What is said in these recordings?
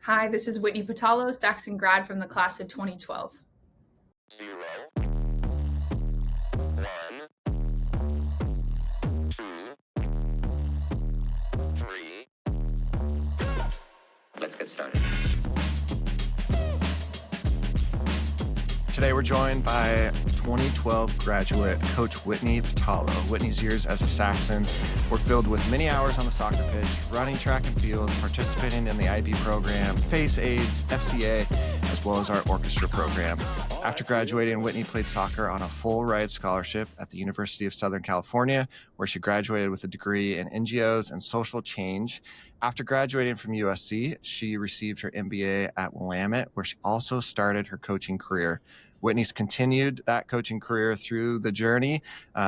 Hi, this is Whitney Pitalo, Saxon grad from the class of 2012. 0, 1, 2, 3. Let's get started. Today we're joined by 2012 graduate Coach Whitney Pitalo. Whitney's years as a Saxon were filled with many hours on the soccer pitch, running track and field, participating in the IB program, FACE AIDS, FCA, as well as our orchestra program. After graduating, Whitney played soccer on a full ride scholarship at the University of Southern California, where she graduated with a degree in NGOs and social change. After graduating from USC, she received her MBA at Willamette, where she also started her coaching career. Whitney's continued that coaching career through the journey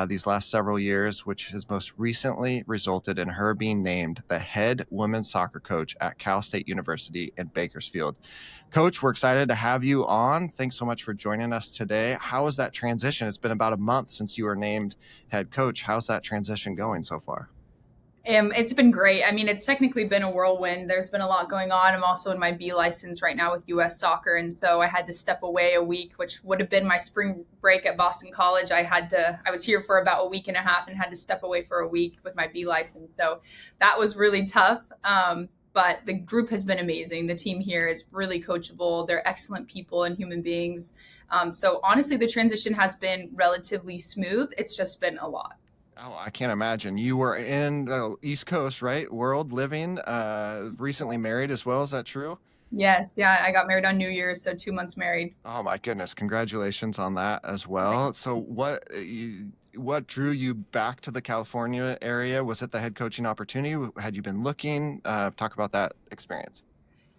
these last several years, which has most recently resulted in her being named the head women's soccer coach at Cal-State University in Bakersfield. Coach, we're excited to have you on. Thanks so much for joining us today. How is that transition? It's been about a month since you were named head coach. How's that transition going so far? It's been great. I mean, it's technically been a whirlwind. There's been a lot going on. I'm also in my B license right now with US Soccer, and so I had to step away a week, which would have been my spring break at Boston College. I was here for about a week and a half and had to step away for a week with my B license. So that was really tough. But the group has been amazing. The team here is really coachable. They're excellent people and human beings. So honestly, the transition has been relatively smooth. It's just been a lot. Oh, I can't imagine. You were in the East Coast, right? World living, recently married as well. Is that true? Yes, yeah, I got married on New Year's, so 2 months married. Oh my goodness. Congratulations on that as well. So what drew you back to the California area? Was it the head coaching opportunity? Had you been looking? Talk about that experience.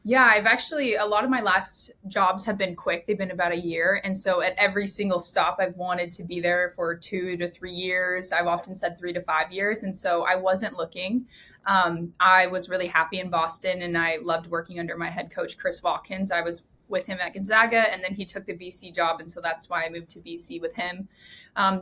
Yeah, a lot of my last jobs have been quick. They've been about a year. And so at every single stop, I've wanted to be there for 2 to 3 years. I've often said 3 to 5 years. And so I wasn't looking. I was really happy in Boston and I loved working under my head coach, Chris Watkins. I was with him at Gonzaga and then he took the BC job. And so that's why I moved to BC with him. I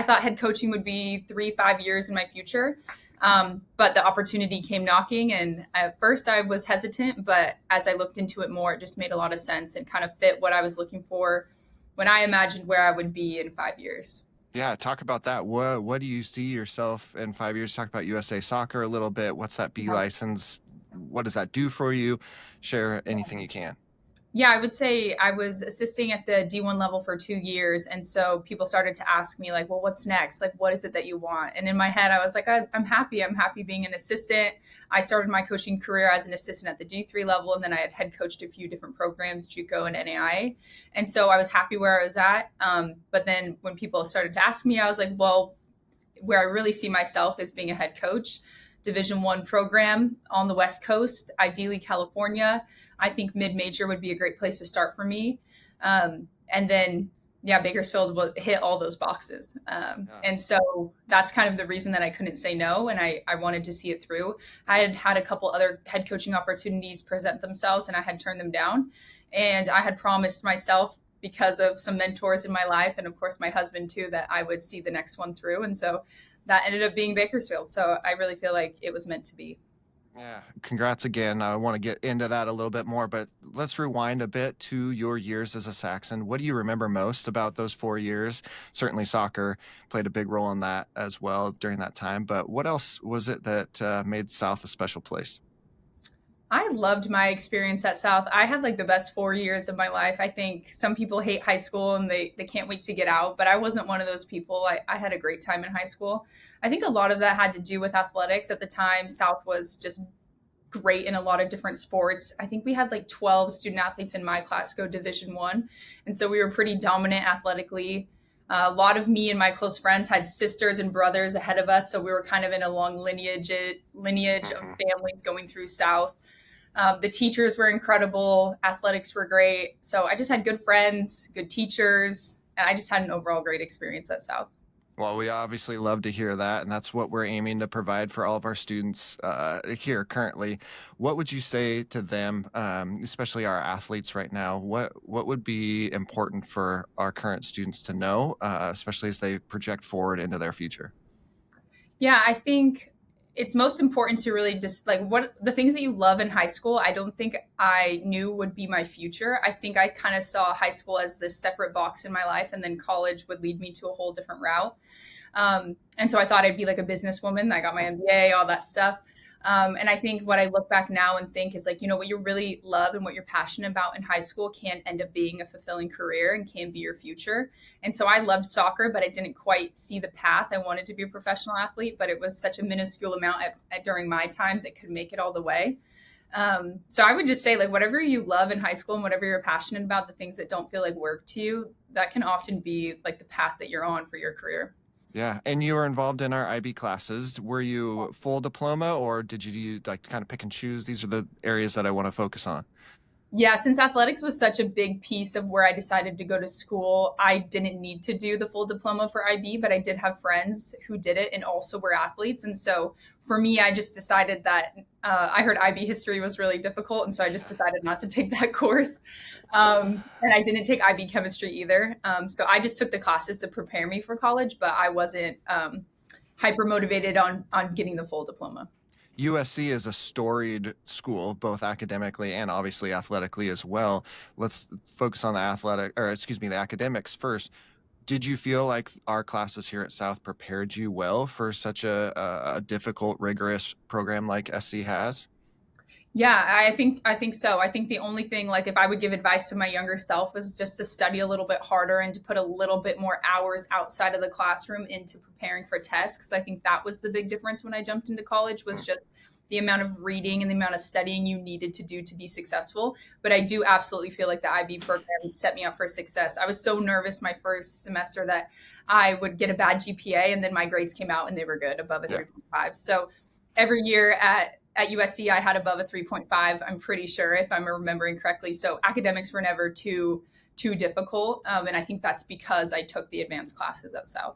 thought head coaching would be 3, 5 years in my future. But the opportunity came knocking, and at first I was hesitant, but as I looked into it more, it just made a lot of sense and kind of fit what I was looking for when I imagined where I would be in 5 years. Yeah, talk about that. What do you see yourself in 5 years? Talk about USA Soccer a little bit. What's that B license? What does that do for you? Share anything you can. Yeah, I would say I was assisting at the D1 level for 2 years. And so people started to ask me, like, well, what's next? Like, what is it that you want? And in my head, I was like, I'm happy. I'm happy being an assistant. I started my coaching career as an assistant at the D3 level. And then I had head coached a few different programs, JUCO and NAIA. And so I was happy where I was at. But then when people started to ask me, I was like, well, where I really see myself is being a head coach. Division I program on the West Coast, ideally California. I think mid-major would be a great place to start for me. And then, yeah, Bakersfield will hit all those boxes. And so that's kind of the reason that I couldn't say no. And I wanted to see it through. I had had a couple other head coaching opportunities present themselves and I had turned them down. And I had promised myself, because of some mentors in my life and of course my husband too, that I would see the next one through. And so that ended up being Bakersfield. So I really feel like it was meant to be. Yeah, congrats again. I want to get into that a little bit more, but let's rewind a bit to your years as a Saxon. What do you remember most about those 4 years? Certainly soccer played a big role in that as well during that time, but what else was it that made South a special place? I loved my experience at South. I had like the best 4 years of my life. I think some people hate high school and they can't wait to get out, but I wasn't one of those people. I had a great time in high school. I think a lot of that had to do with athletics. At the time, South was just great in a lot of different sports. I think we had like 12 student athletes in my class go Division I. And so we were pretty dominant athletically. A lot of me and my close friends had sisters and brothers ahead of us. So we were kind of in a long lineage of families going through South. The teachers were incredible. Athletics were great. So I just had good friends, good teachers, and I just had an overall great experience at South. Well, we obviously love to hear that, and that's what we're aiming to provide for all of our students here currently. What would you say to them, especially our athletes right now? What would be important for our current students to know, especially as they project forward into their future? Yeah, I think it's most important to really just like what the things that you love in high school. I don't think I knew would be my future. I think I kind of saw high school as this separate box in my life, and then college would lead me to a whole different route. And so I thought I'd be like a businesswoman. I got my MBA, all that stuff. And I think what I look back now and think is like, what you really love and what you're passionate about in high school can end up being a fulfilling career and can be your future. And so I loved soccer, but I didn't quite see the path. I wanted to be a professional athlete, but it was such a minuscule amount during my time that could make it all the way. So I would just say like whatever you love in high school and whatever you're passionate about, the things that don't feel like work to you, that can often be like the path that you're on for your career. Yeah. And you were involved in our IB classes. Were you full diploma, or did you like kind of pick and choose? These are the areas that I want to focus on. Yeah, since athletics was such a big piece of where I decided to go to school, I didn't need to do the full diploma for IB, but I did have friends who did it and also were athletes. And so for me, I just decided that I heard IB history was really difficult. And so I just decided not to take that course. And I didn't take IB chemistry either. So I just took the classes to prepare me for college, but I wasn't hyper motivated on getting the full diploma. USC is a storied school, both academically and obviously athletically as well. Let's focus on the academics first. Did you feel like our classes here at South prepared you well for such a difficult, rigorous program like SC has? Yeah, I think so. I think the only thing, like if I would give advice to my younger self, is just to study a little bit harder and to put a little bit more hours outside of the classroom into preparing for tests. Because I think that was the big difference when I jumped into college, was just the amount of reading and the amount of studying you needed to do to be successful. But I do absolutely feel like the IB program set me up for success. I was so nervous my first semester that I would get a bad GPA, and then my grades came out and they were good, above a 3.5. So every year at USC, I had above a 3.5, I'm pretty sure, if I'm remembering correctly. So academics were never too difficult. And I think that's because I took the advanced classes at South.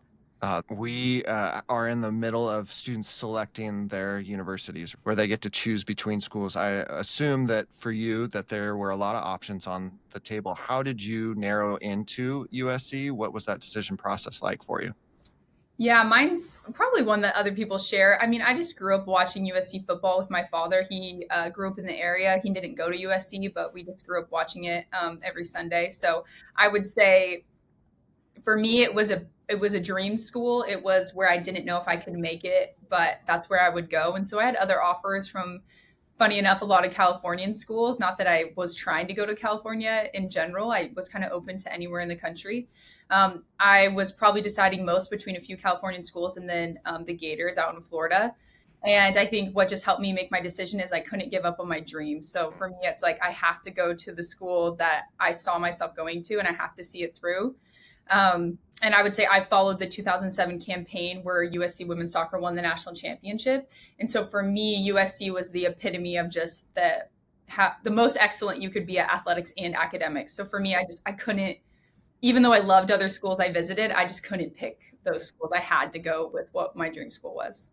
We are in the middle of students selecting their universities where they get to choose between schools. I assume that for you that there were a lot of options on the table. How did you narrow into USC? What was that decision process like for you? Yeah, mine's probably one that other people share. I mean, I just grew up watching USC football with my father. He grew up in the area. He didn't go to USC, but we just grew up watching it every Sunday. So I would say for me, it was a dream school. It was where I didn't know if I could make it, but that's where I would go. And so I had other offers from, funny enough, a lot of Californian schools. Not that I was trying to go to California in general. I was kind of open to anywhere in the country. I was probably deciding most between a few Californian schools and then the Gators out in Florida. And I think what just helped me make my decision is I couldn't give up on my dreams. So for me, it's like I have to go to the school that I saw myself going to, and I have to see it through. And I would say I followed the 2007 campaign where USC women's soccer won the national championship. And so for me, USC was the epitome of just the most excellent you could be at athletics and academics. So for me, I couldn't, even though I loved other schools I visited, I just couldn't pick those schools. I had to go with what my dream school was.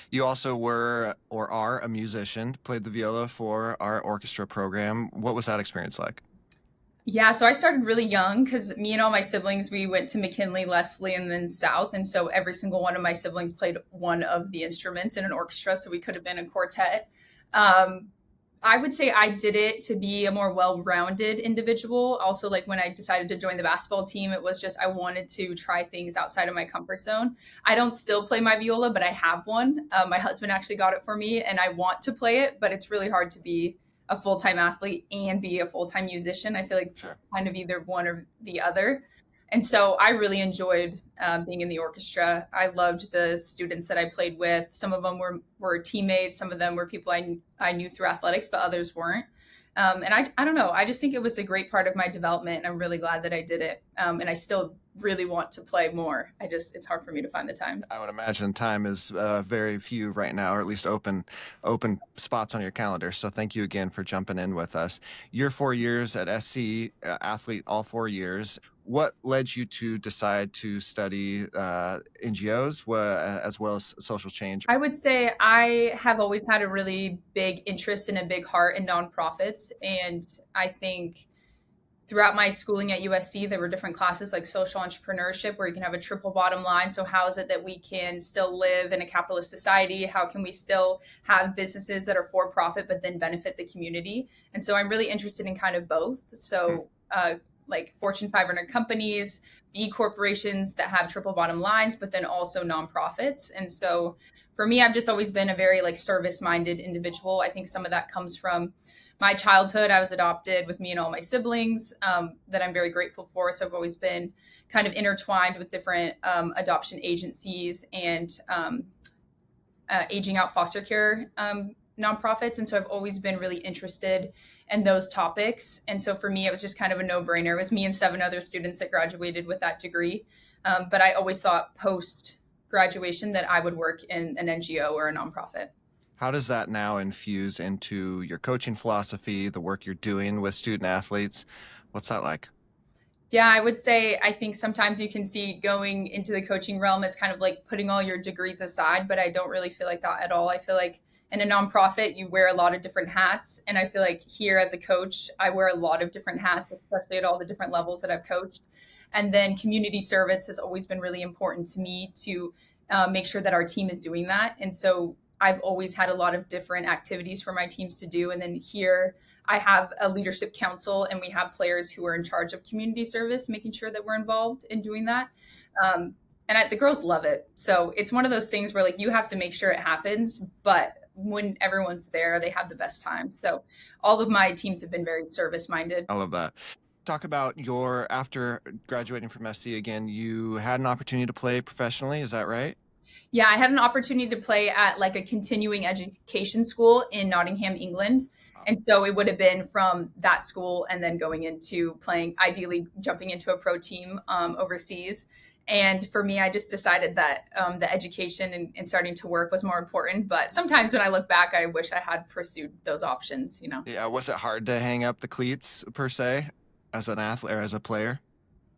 You also were or are a musician, played the viola for our orchestra program. What was that experience like? Yeah, so I started really young because me and all my siblings, we went to McKinley, Leslie, and then South. And so every single one of my siblings played one of the instruments in an orchestra. So we could have been a quartet. I would say I did it to be a more well-rounded individual. Also, like when I decided to join the basketball team, it was just I wanted to try things outside of my comfort zone. I don't still play my viola, but I have one. My husband actually got it for me, and I want to play it, but it's really hard to be a full-time athlete and be a full-time musician. I feel like Sure. kind of either one or the other. And so I really enjoyed being in the orchestra. I loved the students that I played with. Some of them were teammates. Some of them were people I knew through athletics, but others weren't. And I don't know. I just think it was a great part of my development, and I'm really glad that I did it. And I still really want to play more. It's hard for me to find the time. I would imagine time is very few right now, or at least open spots on your calendar. So thank you again for jumping in with us. Your 4 years at SC, athlete all 4 years. What led you to decide to study NGOs as well as social change? I would say I have always had a really big interest and a big heart in nonprofits. And I think throughout my schooling at USC, there were different classes like social entrepreneurship, where you can have a triple bottom line. So how is it that we can still live in a capitalist society? How can we still have businesses that are for profit, but then benefit the community? And so I'm really interested in kind of both. So like Fortune 500 companies, B corporations that have triple bottom lines, but then also nonprofits. And so for me, I've just always been a very like service minded individual. I think some of that comes from my childhood. I was adopted with me and all my siblings, that I'm very grateful for. So I've always been kind of intertwined with different adoption agencies and aging out foster care nonprofits. And so I've always been really interested in those topics. And so for me, it was just kind of a no-brainer. It was me and 7 other students that graduated with that degree. But I always thought post graduation that I would work in an NGO or a nonprofit. How does that now infuse into your coaching philosophy, the work you're doing with student athletes? What's that like? Yeah, I would say I think sometimes you can see going into the coaching realm as kind of like putting all your degrees aside, but I don't really feel like that at all. I feel like in a nonprofit, you wear a lot of different hats. And I feel like here as a coach, I wear a lot of different hats, especially at all the different levels that I've coached. And then community service has always been really important to me to make sure that our team is doing that. And so I've always had a lot of different activities for my teams to do. And then here I have a leadership council, and we have players who are in charge of community service, making sure that we're involved in doing that. The girls love it. So it's one of those things where like you have to make sure it happens, but when everyone's there, they have the best time. So all of my teams have been very service minded. I love that. Talk about after graduating from SC again, you had an opportunity to play professionally. Is that right? Yeah, I had an opportunity to play at like a continuing education school in Nottingham, England. And so it would have been from that school and then going into playing, ideally jumping into a pro team overseas. And for me, I just decided that the education and starting to work was more important. But sometimes when I look back, I wish I had pursued those options, you know? Yeah. Was it hard to hang up the cleats per se as an athlete or as a player?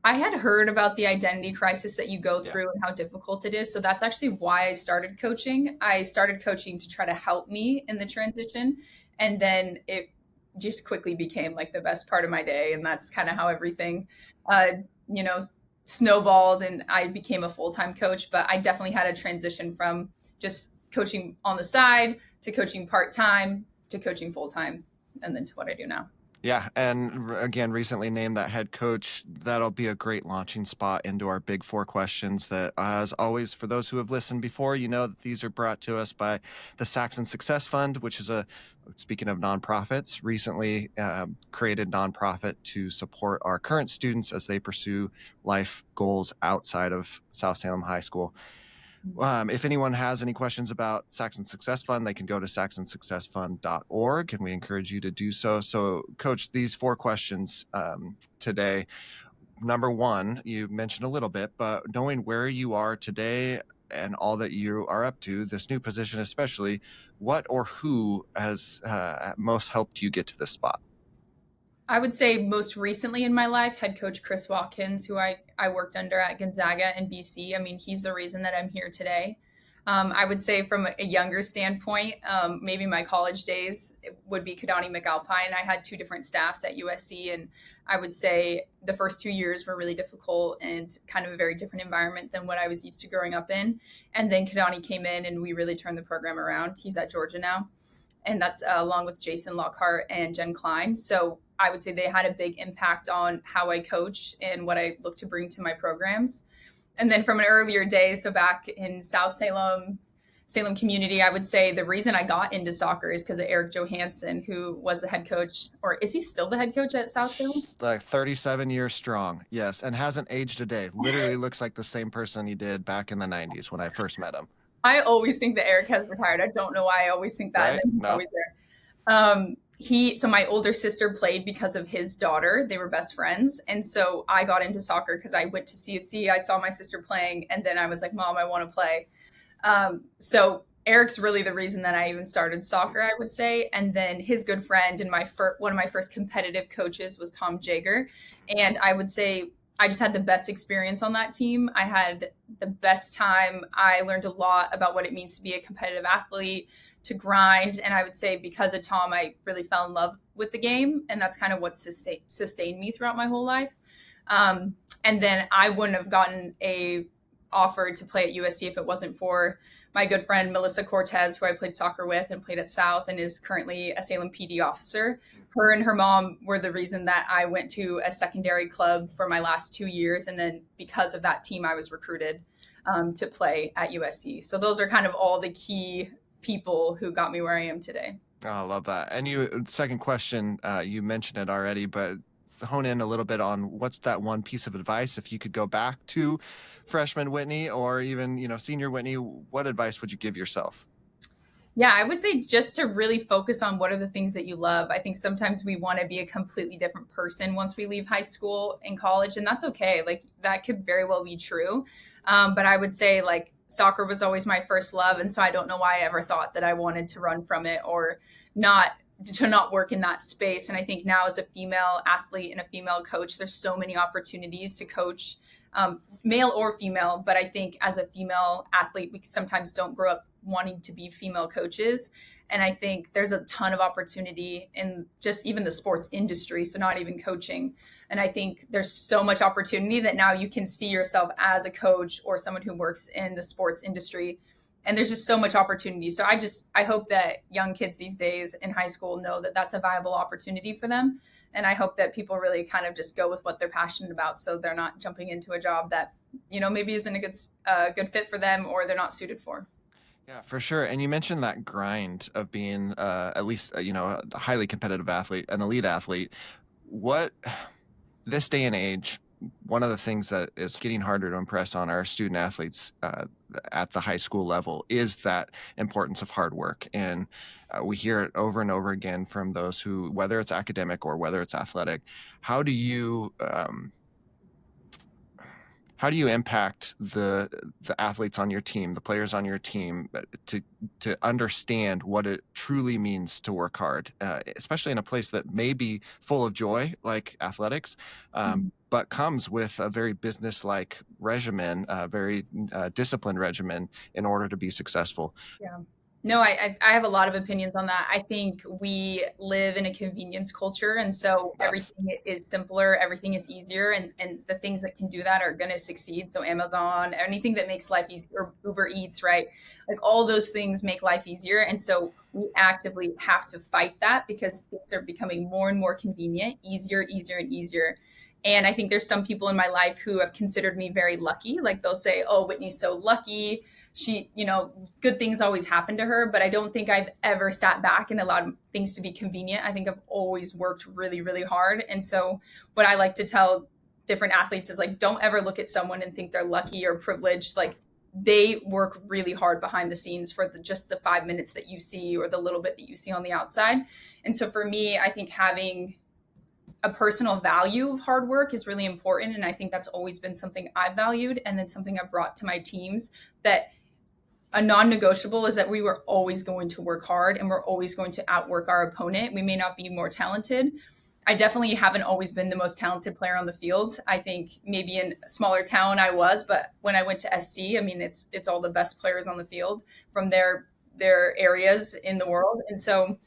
I had heard about the identity crisis that you go through and how difficult it is. So that's actually why I started coaching. I started coaching to try to help me in the transition. And then it just quickly became like the best part of my day. And that's kind of how everything, snowballed, and I became a full-time coach. But I definitely had a transition from just coaching on the side to coaching part-time to coaching full-time, and then to what I do now. Yeah. And again, recently named that head coach. That'll be a great launching spot into our big 4 questions that, as always, for those who have listened before, you know that these are brought to us by the Saxon Success Fund, which is speaking of nonprofits, recently created nonprofit to support our current students as they pursue life goals outside of South Salem High School. If anyone has any questions about Saxon Success Fund, they can go to saxonsuccessfund.org, and we encourage you to do so. So, Coach, these 4 questions today. Number 1, you mentioned a little bit, but knowing where you are today and all that you are up to, this new position especially, what or who has most helped you get to this spot? I would say most recently in my life, head coach Chris Watkins, who I worked under at Gonzaga in BC. I mean, he's the reason that I'm here today. I would say from a younger standpoint, maybe my college days would be Kadani McAlpine. I had 2 different staffs at USC, and I would say the first 2 years were really difficult and kind of a very different environment than what I was used to growing up in. And then Kadani came in and we really turned the program around. He's at Georgia now. And that's along with Jason Lockhart and Jen Klein. So I would say they had a big impact on how I coach and what I look to bring to my programs. And then from an earlier day, so back in South Salem community, I would say the reason I got into soccer is because of Eric Johansson, who was the head coach, or is he still the head coach at South Salem? Like 37 years strong, yes, and hasn't aged a day. Literally looks like the same person he did back in the 90s when I first met him. I always think that Eric has retired. I don't know why I always think that. Right? And he's always there. So my older sister played because of his daughter. They were best friends. And so I got into soccer because I went to CFC. I saw my sister playing, and then I was like, Mom, I want to play. So Eric's really the reason that I even started soccer, I would say. And then his good friend and one of my first competitive coaches was Tom Jager. And I would say I just had the best experience on that team. I had the best time. I learned a lot about what it means to be a competitive athlete, to grind. And I would say because of Tom, I really fell in love with the game. And that's kind of what sustained me throughout my whole life. And then I wouldn't have gotten a offer to play at USC if it wasn't for my good friend Melissa Cortez, who I played soccer with and played at South and is currently a Salem PD officer. Her and her mom were the reason that I went to a secondary club for my last 2 years. And then because of that team, I was recruited to play at USC. So those are kind of all the key people who got me where I am today. Oh, I love that. And you, second question, you mentioned it already, but hone in a little bit on what's that one piece of advice if you could go back to freshman Whitney or even senior Whitney, what advice would you give yourself? Yeah, I would say just to really focus on what are the things that you love. I think sometimes we want to be a completely different person once we leave high school and college, and that's okay. Like that could very well be true. But I would say like soccer was always my first love, and so I don't know why I ever thought that I wanted to run from it or not work in that space. And I think now as a female athlete and a female coach, there's so many opportunities to coach, male or female. But I think as a female athlete, we sometimes don't grow up wanting to be female coaches. And I think there's a ton of opportunity in just even the sports industry, so not even coaching. And I think there's so much opportunity that now you can see yourself as a coach or someone who works in the sports industry. And there's just so much opportunity. So I hope that young kids these days in high school know that that's a viable opportunity for them. And I hope that people really kind of just go with what they're passionate about. So they're not jumping into a job that, maybe isn't a good fit for them or they're not suited for. Yeah, for sure. And you mentioned that grind of being at least, a highly competitive athlete, an elite athlete. What this day and age, one of the things that is getting harder to impress on our student athletes at the high school level is that importance of hard work. And we hear it over and over again from those who, whether it's academic or whether it's athletic, how do you impact the athletes on your team, the players on your team, to understand what it truly means to work hard, especially in a place that may be full of joy like athletics, but comes with a very business-like regimen, a very disciplined regimen in order to be successful? Yeah. No, I have a lot of opinions on that. I think we live in a convenience culture. And so everything is simpler, everything is easier. And the things that can do that are going to succeed. So Amazon, anything that makes life easier, Uber Eats, right? Like all those things make life easier. And so we actively have to fight that because things are becoming more and more convenient, easier and easier. And I think there's some people in my life who have considered me very lucky. Like they'll say, oh, Whitney's so lucky. She, good things always happen to her, but I don't think I've ever sat back and allowed things to be convenient. I think I've always worked really, really hard. And so what I like to tell different athletes is like, don't ever look at someone and think they're lucky or privileged. Like they work really hard behind the scenes for just the 5 minutes that you see or the little bit that you see on the outside. And so for me, I think having a personal value of hard work is really important. And I think that's always been something I've valued. And then something I've brought to my teams that a non-negotiable is that we were always going to work hard and we're always going to outwork our opponent. We may not be more talented. I definitely haven't always been the most talented player on the field. I think maybe in a smaller town I was, but when I went to SC, I mean, it's all the best players on the field from their areas in the world. And so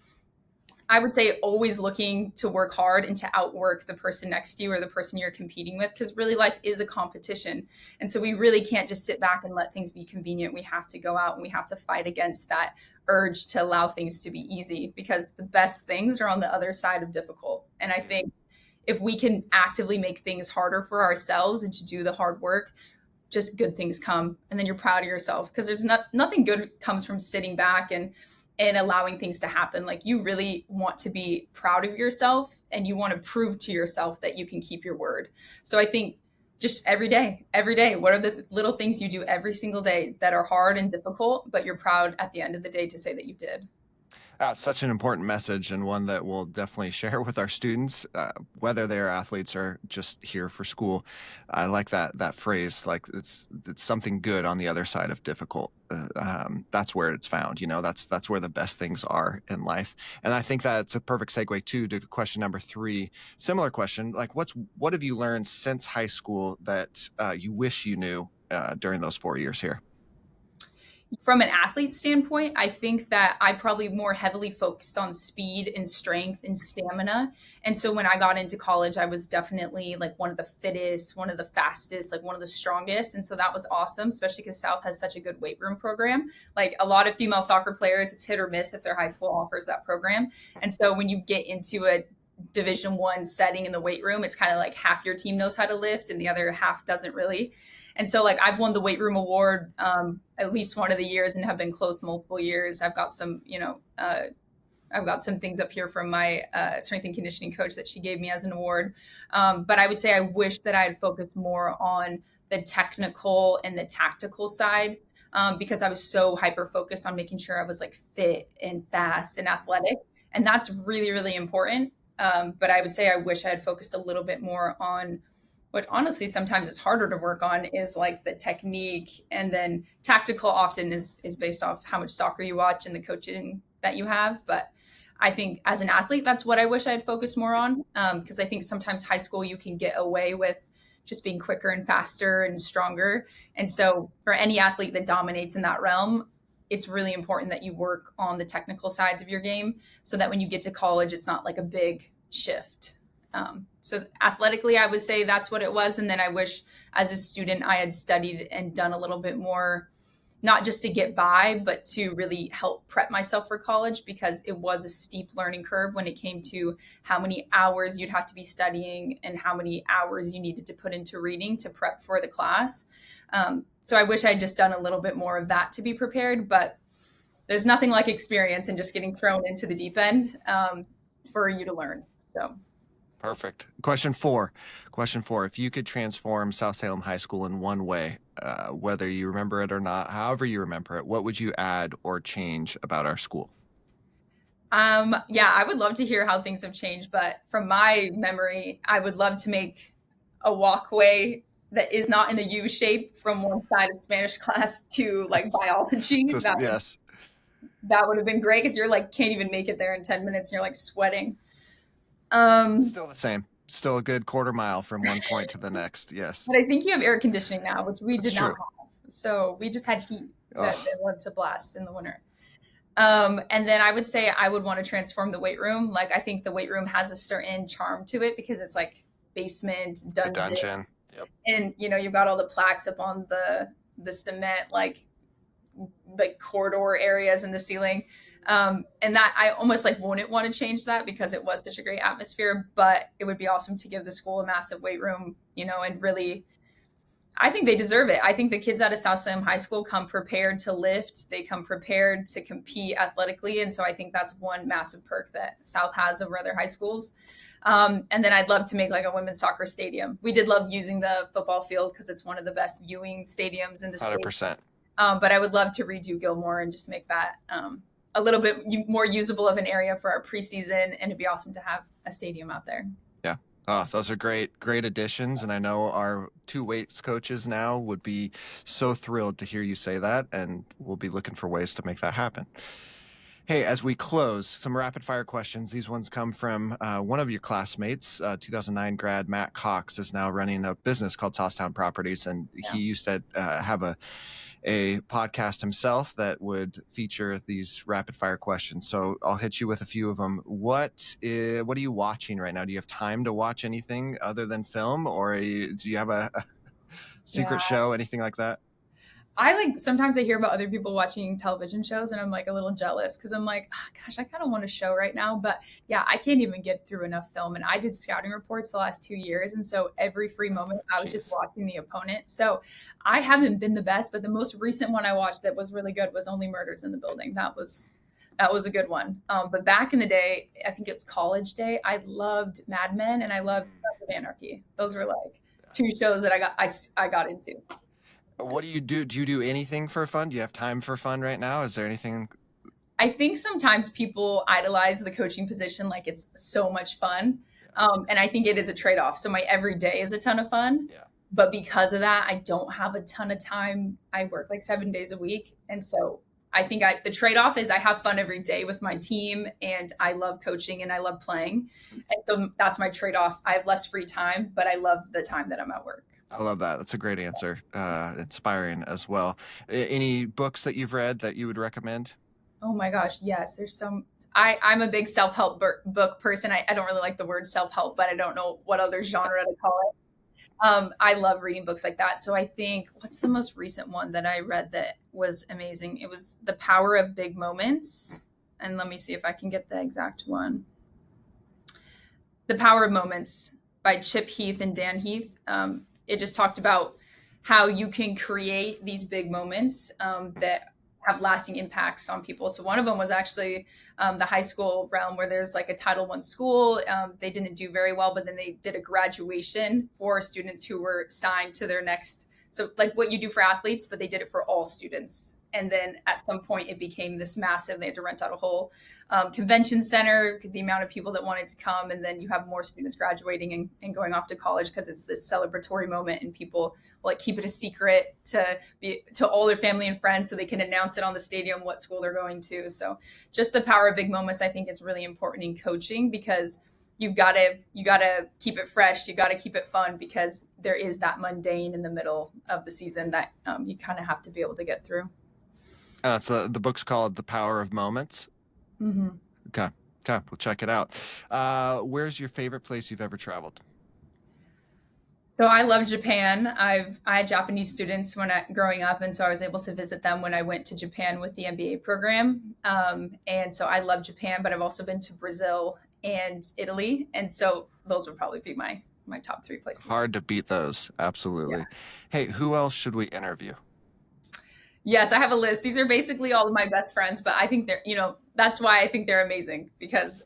I would say always looking to work hard and to outwork the person next to you or the person you're competing with, because really life is a competition. And so we really can't just sit back and let things be convenient. We have to go out and we have to fight against that urge to allow things to be easy, because the best things are on the other side of difficult. And I think if we can actively make things harder for ourselves and to do the hard work, just good things come. And then you're proud of yourself, because there's nothing good comes from sitting back and allowing things to happen. Like you really want to be proud of yourself and you want to prove to yourself that you can keep your word. So I think just every day, what are the little things you do every single day that are hard and difficult, but you're proud at the end of the day to say that you did? It's such an important message, and one that we'll definitely share with our students, whether they're athletes or just here for school. I like that phrase, like it's something good on the other side of difficult. That's where it's found. That's where the best things are in life. And I think that's a perfect segue to question number 3. Similar question, like what have you learned since high school that you wish you knew during those 4 years here? From an athlete standpoint, I think that I probably more heavily focused on speed and strength and stamina. And so when I got into college, I was definitely like one of the fittest, one of the fastest, like one of the strongest. And so that was awesome, especially because South has such a good weight room program. Like a lot of female soccer players, it's hit or miss if their high school offers that program. And so when you get into a Division I setting in the weight room, it's kind of like half your team knows how to lift and the other half doesn't really. And so like I've won the weight room award at least one of the years and have been close multiple years. I've got some, I've got some things up here from my strength and conditioning coach that she gave me as an award. But I would say I wish that I had focused more on the technical and the tactical side because I was so hyper focused on making sure I was like fit and fast and athletic. And that's really, really important. But I would say I wish I had focused a little bit more on what honestly sometimes is harder to work on is like the technique, and then tactical often is based off how much soccer you watch and the coaching that you have. But I think as an athlete, that's what I wish I had focused more on because I think sometimes high school you can get away with just being quicker and faster and stronger. And so for any athlete that dominates in that realm, it's really important that you work on the technical sides of your game so that when you get to college, it's not like a big shift. So athletically, I would say that's what it was. And then I wish as a student, I had studied and done a little bit more, not just to get by, but to really help prep myself for college because it was a steep learning curve when it came to how many hours you'd have to be studying and how many hours you needed to put into reading to prep for the class. So I wish I'd just done a little bit more of that to be prepared, but there's nothing like experience and just getting thrown into the deep end for you to learn. So. Perfect. Question four. If you could transform South Salem High School in one way, whether you remember it or not, however you remember it, what would you add or change about our school? Yeah, I would love to hear how things have changed, but from my memory, I would love to make a walkway that is not in a U shape from one side of Spanish class to like biology. Yes. That would have been great because you're like, can't even make it there in 10 minutes and you're like sweating. Still the same. Still a good quarter mile from one point to the next. Yes. But I think you have air conditioning now, which we did not have. So we just had heat that they loved to blast in the winter. And then I would say I would want to transform the weight room. Like I think the weight room has a certain charm to it because it's like basement, dungeon. Yep. And you've got all the plaques up on the cement, like corridor areas in the ceiling. And that I almost like wouldn't want to change that because it was such a great atmosphere, but it would be awesome to give the school a massive weight room, and really, I think they deserve it. I think the kids out of South Salem High School come prepared to lift. They come prepared to compete athletically. And so I think that's one massive perk that South has over other high schools. And then I'd love to make like a women's soccer stadium. We did love using the football field because it's one of the best viewing stadiums in the state. 100%. But I would love to redo Gilmore and just make that a little bit more usable of an area for our preseason, and it'd be awesome to have a stadium out there. Yeah. Oh, those are great additions. And I know our two weights coaches now would be so thrilled to hear you say that, and we'll be looking for ways to make that happen. Hey, as we close, some rapid fire questions. These ones come from one of your classmates, 2009 grad Matt Cox is now running a business called Tosstown Properties. And he used to have a podcast himself that would feature these rapid fire questions. So I'll hit you with a few of them. What are you watching right now? Do you have time to watch anything other than film, or do you have a secret show, anything like that? Sometimes I hear about other people watching television shows and I'm like a little jealous because I'm like, oh, gosh, I kind of want a show right now. But yeah, I can't even get through enough film. And I did scouting reports the last 2 years. And so every free moment I was just watching the opponent. So I haven't been the best, but the most recent one I watched that was really good was Only Murders in the Building. That was a good one. But back in the day, I think it's college day, I loved Mad Men and I loved Sons of Anarchy. Those were like two shows that I got into. What do you do? Do you do anything for fun? Do you have time for fun right now? Is there anything? I think sometimes people idolize the coaching position like it's so much fun. And I think it is a trade-off. So my everyday is a ton of fun. Yeah. But because of that, I don't have a ton of time. I work like 7 days a week. And so I think the trade-off is I have fun every day with my team and I love coaching and I love playing. And so that's my trade-off. I have less free time, but I love the time that I'm at work. I love that. That's a great answer. Inspiring as well. Any books that you've read that you would recommend? Oh my gosh, yes. There's some. I'm a big self-help book person. I don't really like the word self-help, but I don't know what other genre to call it. I love reading books like that. So I think, what's the most recent one that I read that was amazing? It was The Power of Big Moments. And let me see if I can get the exact one. The Power of Moments by Chip Heath and Dan Heath. It just talked about how you can create these big moments that have lasting impacts on people. So one of them was actually the high school realm, where there's like a Title I school. They didn't do very well, but then they did a graduation for students who were signed to their next. So like what you do for athletes, but they did it for all students. And then at some point it became this massive, they had to rent out a whole convention center, the amount of people that wanted to come. And then you have more students graduating and going off to college, because it's this celebratory moment, and people will like keep it a secret to all their family and friends, so they can announce it on the stadium what school they're going to. So just the power of big moments, I think, is really important in coaching, because you gotta keep it fresh, you gotta keep it fun, because there is that mundane in the middle of the season that you kind of have to be able to get through. So the book's called The Power of Moments. Mm-hmm. Okay. We'll check it out. Where's your favorite place you've ever traveled? So I love Japan. I had Japanese students growing up, and so I was able to visit them when I went to Japan with the MBA program. And so I love Japan, but I've also been to Brazil and Italy, and so those would probably be my top three places. Hard to beat those. Absolutely. Yeah. Hey, who else should we interview? Yes, I have a list. These are basically all of my best friends, but I think they're, that's why I think they're amazing, because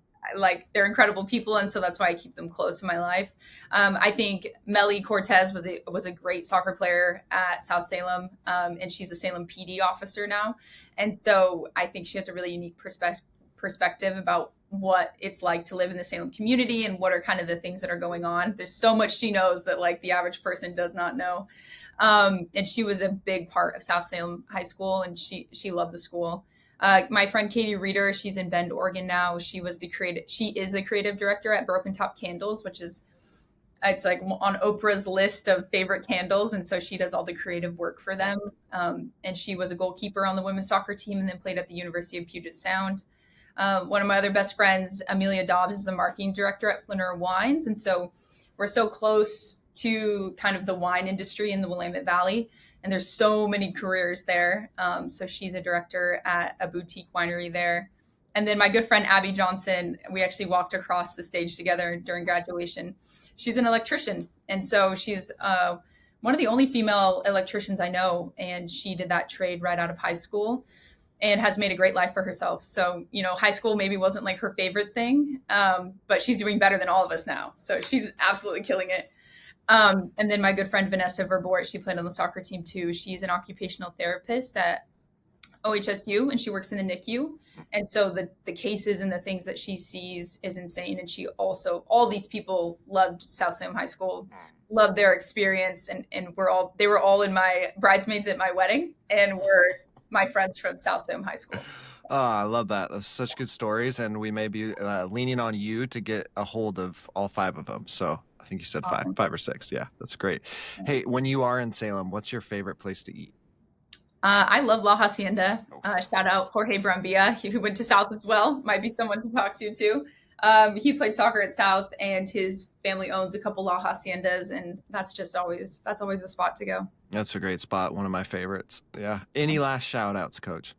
they're incredible people. And so that's why I keep them close to my life. I think Melly Cortez was a great soccer player at South Salem. And she's a Salem PD officer now. And so I think she has a really unique perspective about what it's like to live in the Salem community and what are kind of the things that are going on. There's so much she knows that like the average person does not know. And she was a big part of South Salem High School, and she loved the school. My friend Katie Reeder, she's in Bend, Oregon now. She is the creative director at Broken Top Candles, which is, it's like on Oprah's list of favorite candles. And so she does all the creative work for them. And she was a goalkeeper on the women's soccer team, and then played at the University of Puget Sound. One of my other best friends, Amelia Dobbs, is the marketing director at Flaneur Wines. And so we're so close to kind of the wine industry in the Willamette Valley. And there's so many careers there. So she's a director at a boutique winery there. And then my good friend, Abby Johnson, we actually walked across the stage together during graduation. She's an electrician. And so she's one of the only female electricians I know. And she did that trade right out of high school and has made a great life for herself. So, high school maybe wasn't like her favorite thing, but she's doing better than all of us now. So she's absolutely killing it. And then my good friend, Vanessa Verbort, she played on the soccer team too. She's an occupational therapist at OHSU, and she works in the NICU. And so the cases and the things that she sees is insane. And she also, all these people loved South Salem High School, loved their experience. And they were all in my bridesmaids at my wedding, and were my friends from South Salem High School. Oh, I love that. That's such good stories. And we may be leaning on you to get a hold of all 5 of them. So I think you said five or 6. Yeah, that's great. Hey, when you are in Salem, what's your favorite place to eat? I love La Hacienda. Shout out Jorge Brambilla, who went to South as well. Might be someone to talk to too. He played soccer at South, and his family owns a couple La Haciendas, and that's always a spot to go. That's a great spot. One of my favorites. Yeah. Any last shout outs, Coach?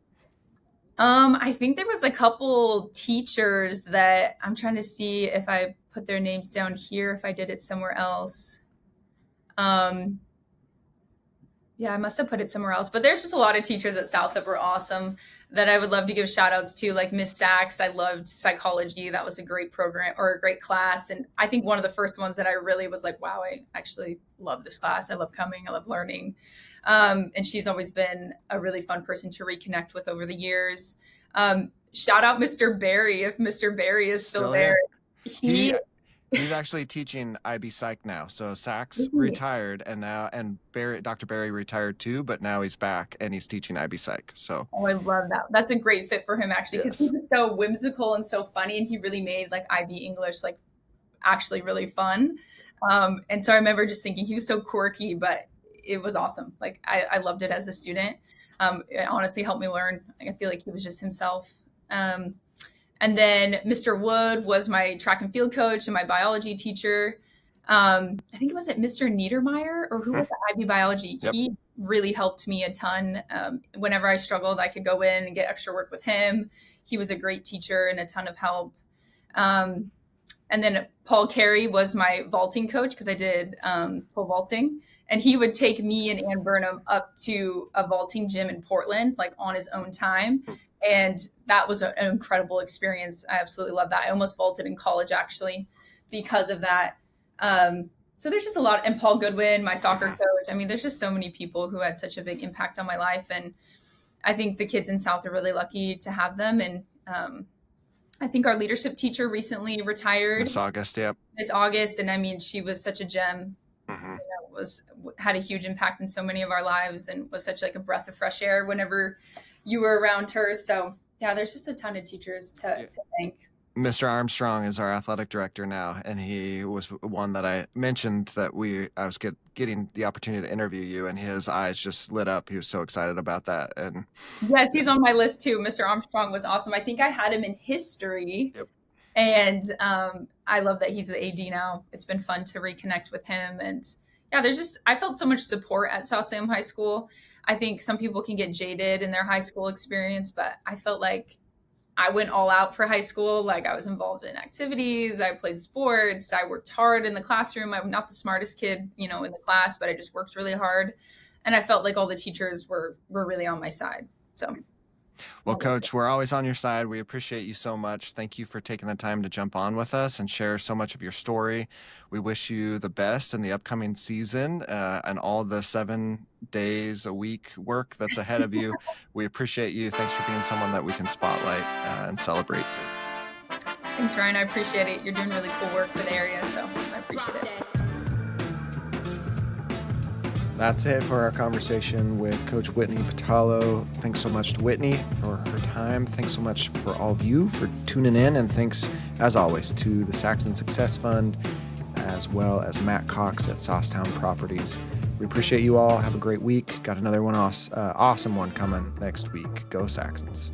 I think there was a couple teachers that I'm trying to see if I put their names down here, if I did it somewhere else. Yeah, I must have put it somewhere else, but there's just a lot of teachers at South that were awesome that I would love to give shout outs to, like Miss Sachs. I loved psychology. That was a great program, or a great class. And I think one of the first ones that I really was like, wow, I actually love this class. I love coming. I love learning. And she's always been a really fun person to reconnect with over the years. Shout out Mr. Barry, if Mr. Barry is still there. He's actually teaching IB Psych now. So Sachs retired, and Dr. Barry retired too, but now he's back and he's teaching IB Psych. So I love that. That's a great fit for him, actually, because he was so whimsical and so funny, and he really made like IB English like actually really fun. And so I remember just thinking he was so quirky, but it was awesome. Like I loved it as a student. It honestly helped me learn. Like, I feel like he was just himself. And then Mr. Wood was my track and field coach and my biology teacher. I think it was Mr. Niedermeyer or who was the IB biology. Yep. He really helped me a ton. Whenever I struggled, I could go in and get extra work with him. He was a great teacher and a ton of help. And then Paul Carey was my vaulting coach because I did pole vaulting. And he would take me and Ann Burnham up to a vaulting gym in Portland, like on his own time. And that was an incredible experience. I absolutely love that. I almost vaulted in college, actually, because of that. So there's just a lot. And Paul Goodwin, my soccer coach. I mean, there's just so many people who had such a big impact on my life. And I think the kids in South are really lucky to have them. And I think our leadership teacher recently retired. Miss August, yep. Miss August. And I mean, she was such a gem. Mm-hmm. Had a huge impact in so many of our lives and was such like a breath of fresh air whenever you were around her. So yeah, there's just a ton of teachers to thank. Mr. Armstrong is our athletic director now, and he was one that I mentioned that I was getting the opportunity to interview you, and his eyes just lit up. He was so excited about that. And yes, he's on my list too. Mr. Armstrong was awesome. I think I had him in history. Yep. And I love that he's the AD now. It's been fun to reconnect with him. And yeah, I felt so much support at South Salem High School. I think some people can get jaded in their high school experience, but I felt like I went all out for high school. Like I was involved in activities. I played sports. I worked hard in the classroom. I'm not the smartest kid, in the class, but I just worked really hard. And I felt like all the teachers were really on my side. So. Well, Coach, we're always on your side. We appreciate you so much. Thank you for taking the time to jump on with us and share so much of your story. We wish you the best in the upcoming season and all the 7 days a week work that's ahead of you. We appreciate you. Thanks for being someone that we can spotlight and celebrate. Thanks, Ryan. I appreciate it. You're doing really cool work for the area, so I appreciate it. That's it for our conversation with Coach Whitney Pitalo. Thanks so much to Whitney for her time. Thanks so much for all of you for tuning in. And thanks, as always, to the Saxon Success Fund, as well as Matt Cox at Saucetown Properties. We appreciate you all. Have a great week. Got another one awesome one coming next week. Go Saxons.